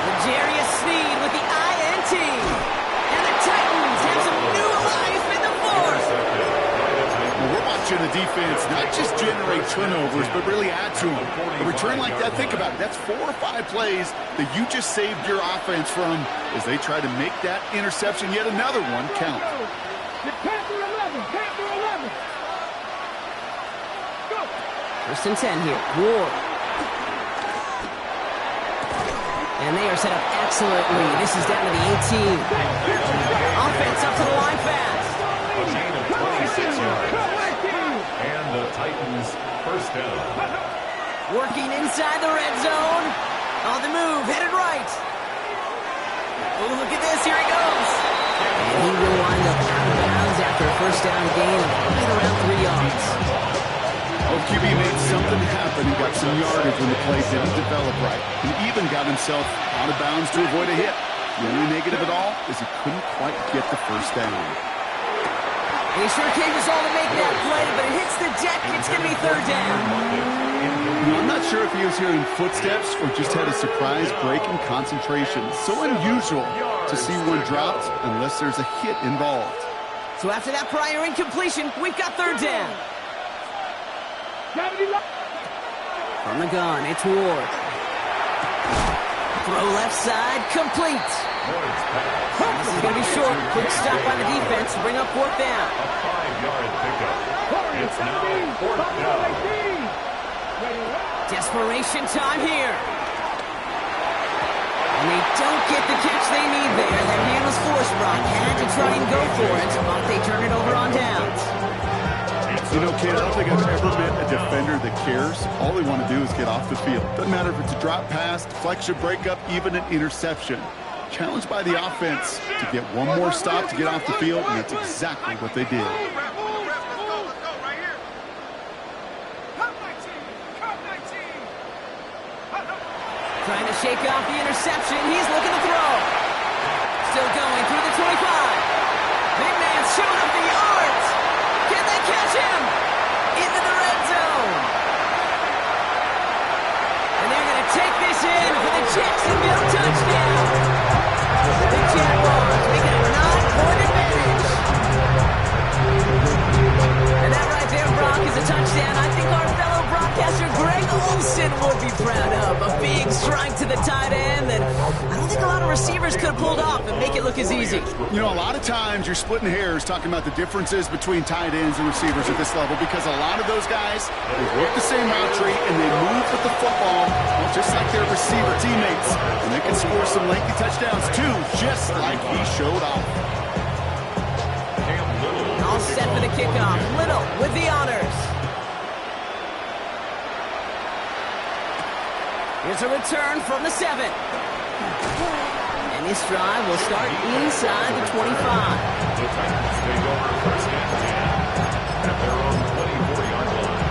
A: L'Jarius Sneed with the INT. And the Titans have some new life in the fourth.
B: Well, we're watching the defense not just generate turnovers, but really add to them. A return like that, think about it. That's 4 or 5 plays that you just saved your offense from as they try to make that interception, yet another one, count.
A: First and 10 here. Ward. And they are set up excellently. This is down to the 18. Offense up to the line fast.
D: A gain of 26 yards. And the Titans first down.
A: Working inside the red zone. On the move, headed right. Oh, look at this. Here he goes. And he will wind up out of bounds after a first down gain of right around 3 yards.
B: Oh, QB made something happen and got some yardage when the play didn't develop right. And even got himself out of bounds to avoid a hit. The only negative at all is he couldn't quite get the first down.
A: He sure came us all to make that play, but it hits the deck. It's going to be third down.
B: You know, I'm not sure if he was hearing footsteps or just had a surprise break in concentration. So unusual to see one dropped unless there's a hit involved.
A: So after that prior incompletion, we've got third down. From the gun, it's Ward. Throw left side, complete. This is going to be short. Quick stop by the defense to bring up fourth down.
D: A 5-yard pickup. It's now fourth down.
A: Desperation time here. And they don't get the catch they need there. Their hand was forced. Brock had to try and go for it, but they turn it over on downs.
B: You know, kid, I don't think I've ever met a defender that cares. All they want to do is get off the field. Doesn't matter if it's a drop pass, deflection, breakup, even an interception. Challenged by the offense to get one more stop to get off the field, and that's exactly what they did.
A: Trying to shake off the interception. He's looking to throw. Still going through the 25. Big man's showing up the yards. Can they catch him? Into the red zone. And they're going to take this in for the Jacksonville touchdown. The Jaguars making a 9-point advantage. And that right there, Brock, is a touchdown. I think our fellow broadcaster Greg Olsen will be proud of. A big strike to the tight end that I don't think a lot of receivers could have pulled off and make it look as easy.
B: You know, a lot of times you're splitting hairs talking about the differences between tight ends and receivers at this level because a lot of those guys, they work the same route tree and they move with the football just like their receiver teammates. And they can score some lengthy touchdowns too, just like he showed off.
A: All set for the kickoff. Little with the honors. Here's a return from the 7. And this drive will start inside the 25.
D: The Titans take over first and 10 at their own 24-yard line.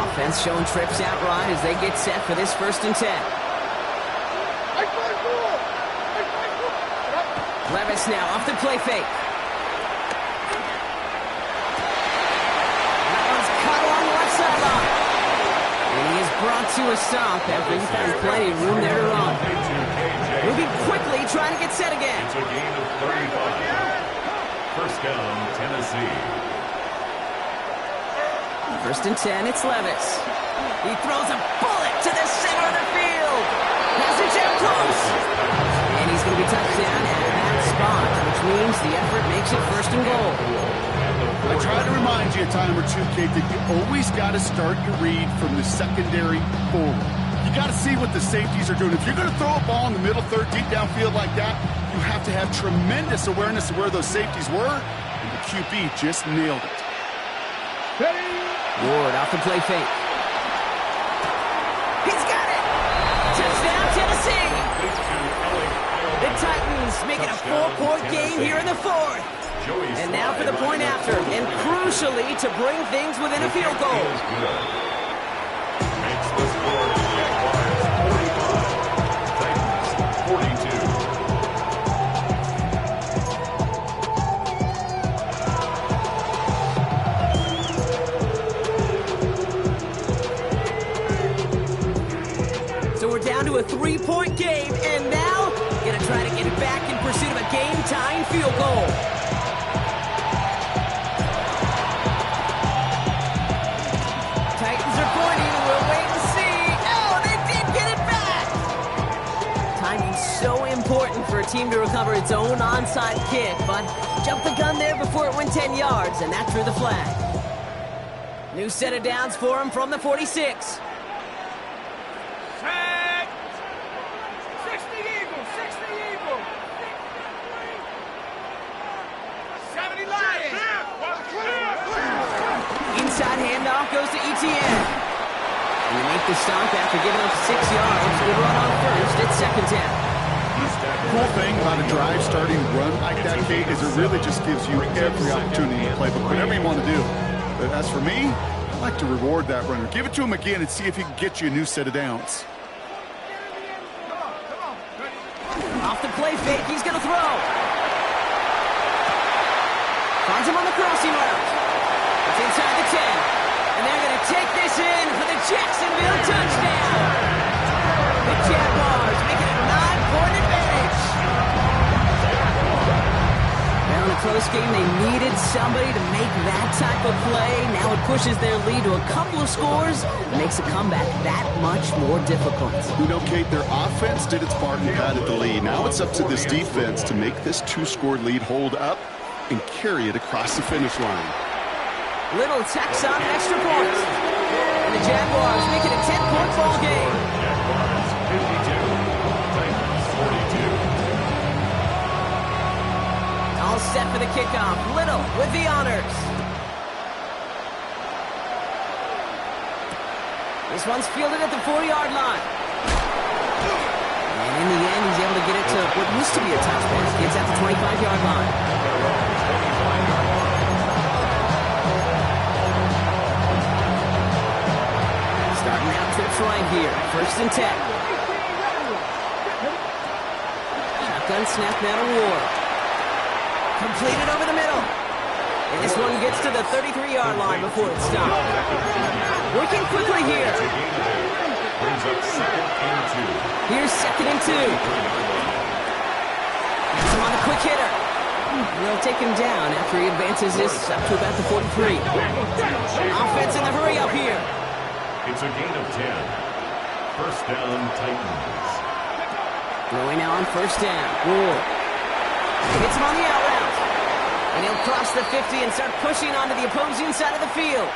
A: Offense showing trips out right as they get set for this first and 10. Levis now off the play fake. That one's caught along the left sideline. And he is brought to a stop after he found plenty of room there to run. Moving quickly, trying to get set again.
D: It's a gain of 35. First down, Tennessee.
A: First and 10, it's Levis. He throws a bullet to the center of the field. Has it down close. And he's going to be touched down at that spot, which means the effort makes it first and goal.
B: I try to remind you a time or two, Kate, that you always got to start your read from the secondary forward. You got to see what the safeties are doing. If you're going to throw a ball in the middle third, deep downfield like that, you have to have tremendous awareness of where those safeties were, and the QB just nailed it.
A: Ward off the play fake. He's got it! Touchdown, Tennessee! The Titans make it a 4-point game here in the fourth. And now for the point after, and crucially to bring things within a field goal.
D: Makes the score Jaguars 45, Titans 42.
A: So we're down to a 3-point game, and now gonna try to get it back in pursuit of a game-tying field goal. Titans are pointing, we'll wait and see. Oh, they did get it back! Timing's so important for a team to recover its own onside kick, but jumped the gun there before it went 10 yards, and that drew the flag. New set of downs for him from the 46.
C: Set. 60 Eagles, 60 Eagles. 70 Lions.
A: Inside handoff goes to Etienne. And they make the stop after giving up 6 yards. Good run on first. It's second down.
B: Cool thing about a drive starting run like that, Kate, is it really just gives you every opportunity to play, but whatever you want to do. But as for me, I like to reward that runner. Give it to him again and see if he can get you a new set of downs.
A: Off the play fake, he's going to throw. Finds him on the crossing route. It's inside the 10. And they're going to take this in for the Jacksonville touchdown. The Jaguars make it a 9-point advantage. Now in a close game, they needed somebody to make that type of play. Now it pushes their lead to a couple of scores and makes a comeback that much more difficult.
B: You know, Kate, their offense did its part and padded the lead. Now it's up to this defense to make this 2-score lead hold up and carry it across the finish line.
A: Little tacks on an extra point. And the Jaguars make it a 10-point ball game.
D: Jaguars 52, Titans 42.
A: All set for the kickoff. Little with the honors. This one's fielded at the 4-yard line. And in the end, he's able to get it to what used to be a touchback. Gets at the 25-yard line. Starting out trips right here. First and 10. Shotgun snap now to Ward. Completed over the middle. And this one gets to the 33-yard line before it stopped. Working quickly here.
D: Brings up second and 2.
A: Here's second and 2. He's on the quick hitter. And they'll take him down after he advances this up to about the 43. Offense in the hurry up here.
D: It's a gain of 10. First down, Titans.
A: Throwing now on first down. Ward. Hits him on the out route. And he'll cross the 50 and start pushing onto the opposing side of the field.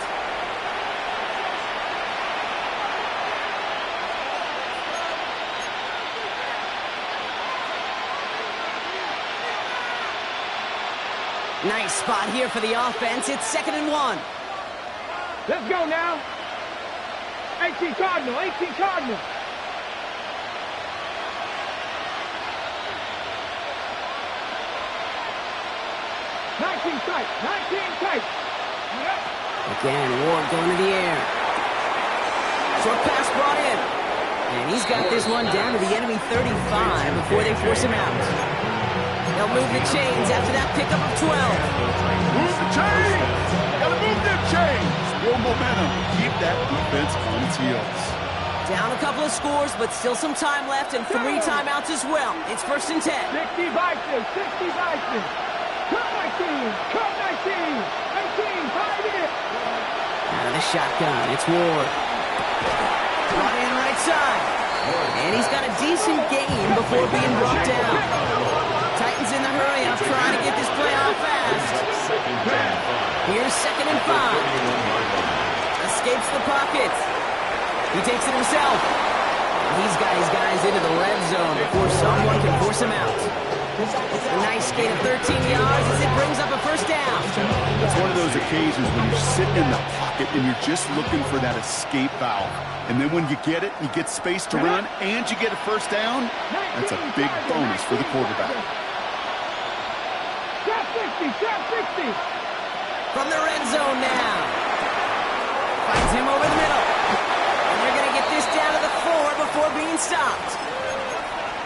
A: Nice spot here for the offense. It's second and 1.
C: Let's go now. 18 Cardinal, 18 Cardinal. Tight, 19 tight.
A: Again, Ward going to the air. Short pass brought in. And he's got this one down to the enemy 35 before they force him out. They'll move the chains after that pickup of 12.
B: Move the chains! Gotta move them chains! Real momentum. Keep that defense on its heels.
A: Down a couple of scores, but still some time left and 3 timeouts as well. It's first and 10.
C: 60 Vikings, 60 Vikings. Cut 19, cut 19, 19, 5 in.
A: And the shotgun. It's Ward. Brought in right side. And he's got a decent gain before being brought down. Titans in the hurry up, trying to get this play off fast. Here's 2nd and 5. Escapes the pocket. He takes it himself. He's got his guys into the red zone before someone can force him out. A nice gain of 13 yards as it brings up a first down.
B: It's one of those occasions when you're sitting in the pocket and you're just looking for that escape valve. And then when you get it, you get space to run, and you get a first down, that's a big bonus for the quarterback.
C: Trap 60, trap 60.
A: From the red zone now. Finds him over the middle. And they're going to get this down to the 4 before being stopped.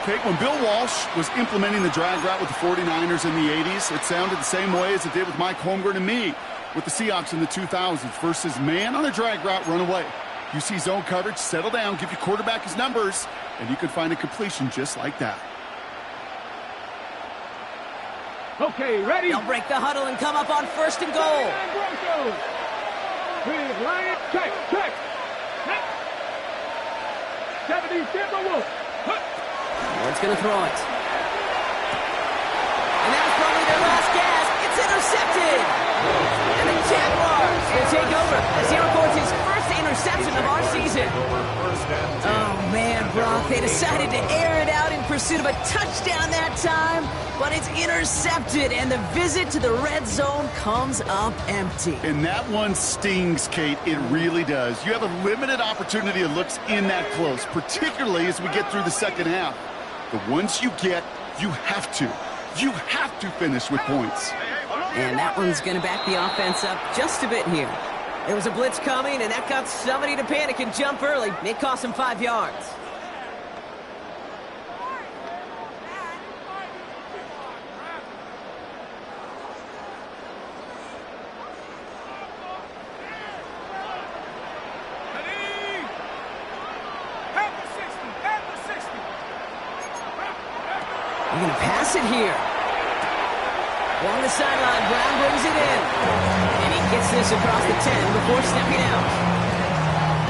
B: Okay, when Bill Walsh was implementing the drag route with the 49ers in the 80s, it sounded the same way as it did with Mike Holmgren and me with the Seahawks in the 2000s versus man on a drag route, run away. You see zone coverage, settle down, give your quarterback his numbers, and you can find a completion just like that.
C: Okay, ready?
A: They'll break the huddle and come up on 1st and goal.
C: With Lion, check. 70 Timberwolves.
A: Ward's going to throw it. And that was probably their last gasp. It's intercepted. And the Jaguars will take over as he records his first interception of our season. Oh, man, Brock. They decided to air it out in pursuit of a touchdown that time, but it's intercepted, and the visit to the red zone comes up empty.
B: And that one stings, Kate. It really does. You have a limited opportunity that looks in that close, particularly as we get through the second half. But once you get, you have to finish with points.
A: And that one's going to back the offense up just a bit here. There was a blitz coming, and that got somebody to panic and jump early. It cost him 5 yards. They're going to pass it here. Along the sideline, Brown brings it in. And he gets this across the 10 before stepping out.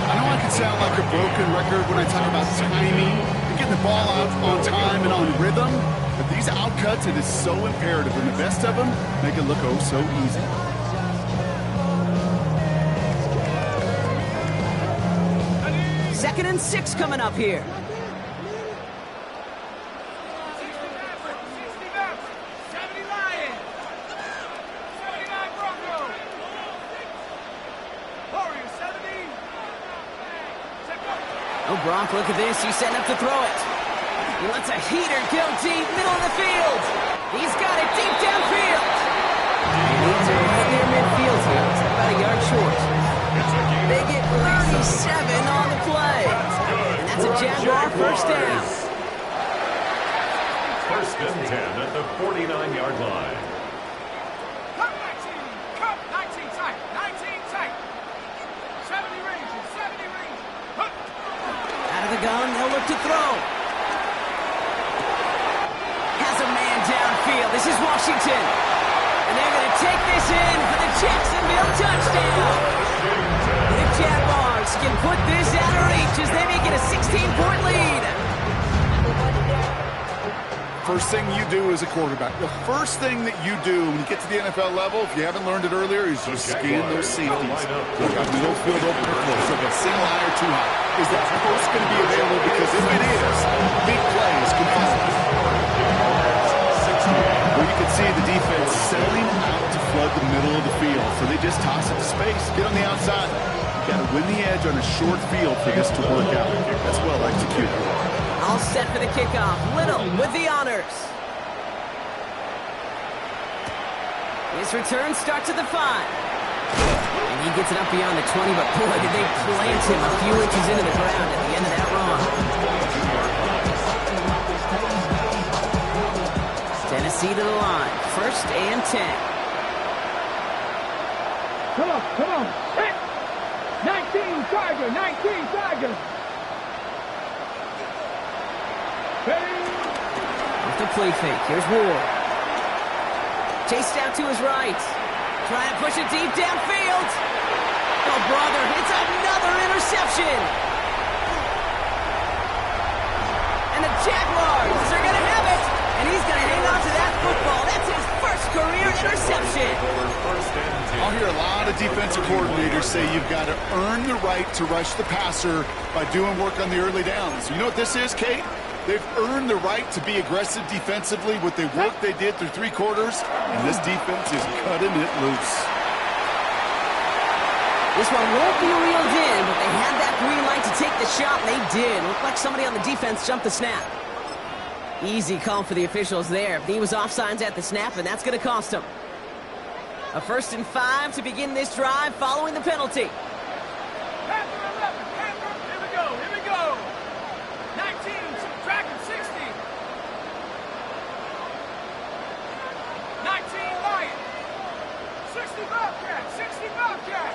B: I know I can sound like a broken record when I talk about timing and getting the ball out on time and on rhythm, but these outcuts, it is so imperative, and the best of them make it look oh so easy.
A: Second and 6 coming up here. Oh, Brock, look at this. He's setting up to throw it. He lets a heater go deep, middle of the field. He's got it deep downfield. And he's right near midfield here. It's about a yard short. They get 37 on the play. And that's a Jaguar first down.
D: 1st and 10 at the 49-yard line.
C: Cup 19 tight. 19 tight. 70 ranges. 70 ranges.
A: Out of the gun, they'll look to throw. Has a man downfield. This is Washington. And they're going to take this in for the Jacksonville touchdown. The Jaguars can put this out of reach as they make it a 16-point lead.
B: First thing you do as a quarterback, the first thing that you do when you get to the NFL level, if you haven't learned it earlier, is you scan those safeties. Look out, middle field open or close. Look at single high or too high. Is that post going to be available? Because if it is, big plays can follow. Well, you can see the defense selling out to flood the middle of the field. So they just toss it to space, get on the outside. You got to win the edge on a short field for this to work out. That's well executed.
A: All set for the kickoff. Little with the honors. His return starts at the 5. And he gets it up beyond the 20, but boy, did they plant him a few inches into the ground at the end of that run. Tennessee to the line. 1st and 10.
C: Come on. Hit. 19 Tiger. 19 Tiger.
A: Off the play fake. Here's Ward. Chased out to his right. Trying to push it deep downfield. Oh, brother, it's another interception. And the Jaguars are going to have it. And he's going to hang on to that football. That's his first career interception.
B: I'll hear a lot of defensive coordinators say you've got to earn the right to rush the passer by doing work on the early downs. You know what this is, Kate? They've earned the right to be aggressive defensively with the work they did through 3 quarters, and this defense is cutting it loose.
A: This one won't be reeled in, but they had that green light to take the shot, and they did. Looked like somebody on the defense jumped the snap. Easy call for the officials there. He was offsides at the snap, and that's going to cost him. A 1st and 5 to begin this drive following the penalty.
C: Panther 11, Panther, here we go. 19, subtracting 60. 19, Lion. 60 Bobcat, 60 Bobcat.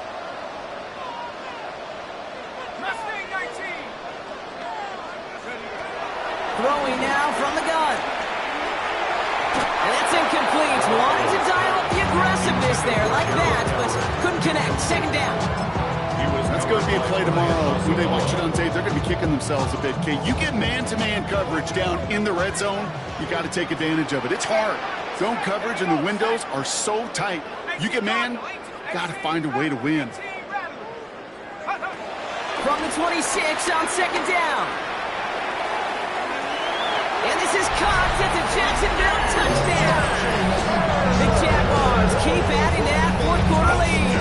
C: Mustang 19.
A: Throwing now from the gun. And that's incomplete. Wanted to dial up the aggressiveness there like that, but couldn't connect. 2nd down.
B: That's going to be a play tomorrow. When they watch it on tape, they're going to be kicking themselves a bit, Kate. You get man-to-man coverage down in the red zone, you got to take advantage of it. It's hard. Zone coverage and the windows are so tight. You get man, got to find a way to win.
A: From the 26 on 2nd down. And this is caught. It's a Jacksonville touchdown. The Jaguars keep adding that 4th quarter lead.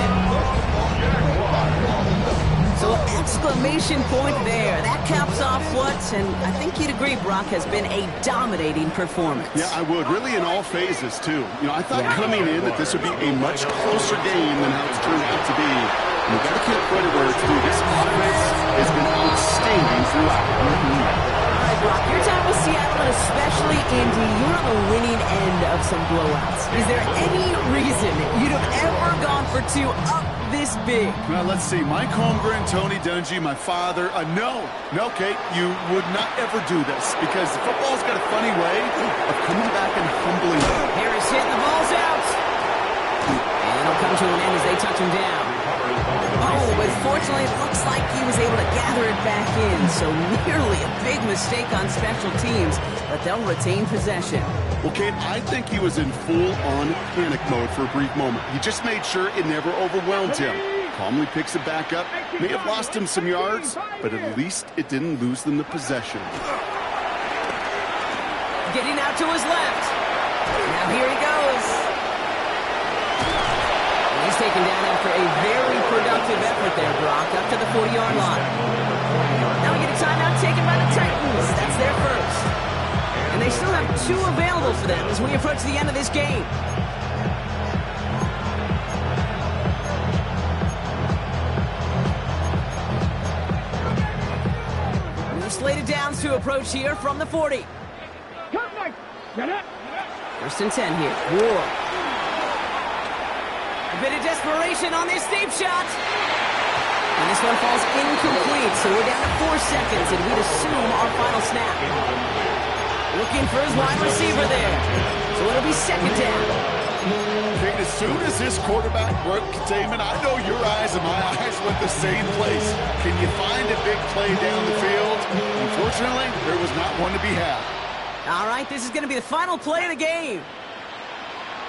A: So exclamation point there. That caps off what, and I think you'd agree, Brock, has been a dominating performance.
B: Yeah, I would. Really in all phases, too. You know, I thought coming in that this would be a much closer game than how it's turned out to be. And you've got to give credit where it's due. This offense has been outstanding throughout.
A: Brock, your time with Seattle, and especially Indy, you're on the winning end of some blowouts. Is there any reason you'd have ever gone for 2 up this big?
B: Well, let's see. Mike Holmgren, Tony Dungy, my father. No, Kate, you would not ever do this because football's got a funny way of coming back and humbling you.
A: Harris hitting the ball's out. And it'll come to an end as they touch him down. Oh, but fortunately, it looks like he was able to gather it back in. So nearly a big mistake on special teams, but they'll retain possession.
B: Well, Kate, I think he was in full-on panic mode for a brief moment. He just made sure it never overwhelmed him. Calmly picks it back up. May have lost him some yards, but at least it didn't lose them the possession.
A: Getting out to his left. Now here he goes. He's taken down after a very productive effort there, Brock, up to the 40-yard line. Now we get a timeout taken by the Titans. That's their first. And they still have 2 available for them as we approach the end of this game. New slated downs to approach here from the 40. 1st and 10 here. Whoa. A bit of desperation on this deep shot. And this one falls incomplete, so we're down to 4 seconds, and we'd assume our final snap. Looking for his wide receiver there. So it'll be 2nd down.
B: Kate, as soon as this quarterback broke containment, I know your eyes and my eyes went the same place. Can you find a big play down the field? Unfortunately, there was not one to be had.
A: All right, this is going to be the final play of the game.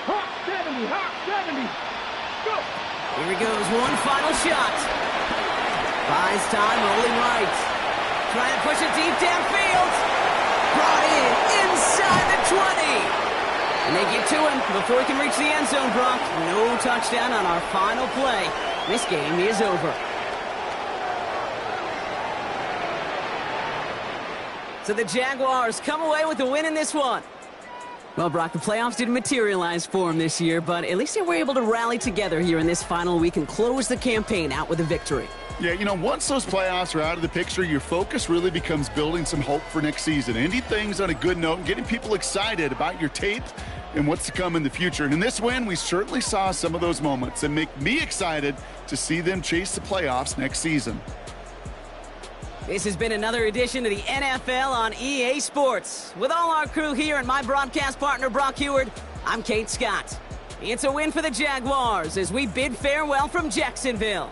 C: Hot 70, hot 70. Go.
A: Here he goes, one final shot. Buys time, rolling right. Trying to push it deep downfield. Brought in inside the 20. And they get to him before he can reach the end zone, Brock. No touchdown on our final play. This game is over. So the Jaguars come away with the win in this one. Well, Brock, the playoffs didn't materialize for them this year, but at least they were able to rally together here in this final week and close the campaign out with a victory.
B: Yeah, you know, once those playoffs are out of the picture, your focus really becomes building some hope for next season. Ending things on a good note and getting people excited about your tape and what's to come in the future. And in this win, we certainly saw some of those moments and make me excited to see them chase the playoffs next season.
A: This has been another edition of the NFL on EA Sports. With all our crew here and my broadcast partner, Brock Huard, I'm Kate Scott. It's a win for the Jaguars as we bid farewell from Jacksonville.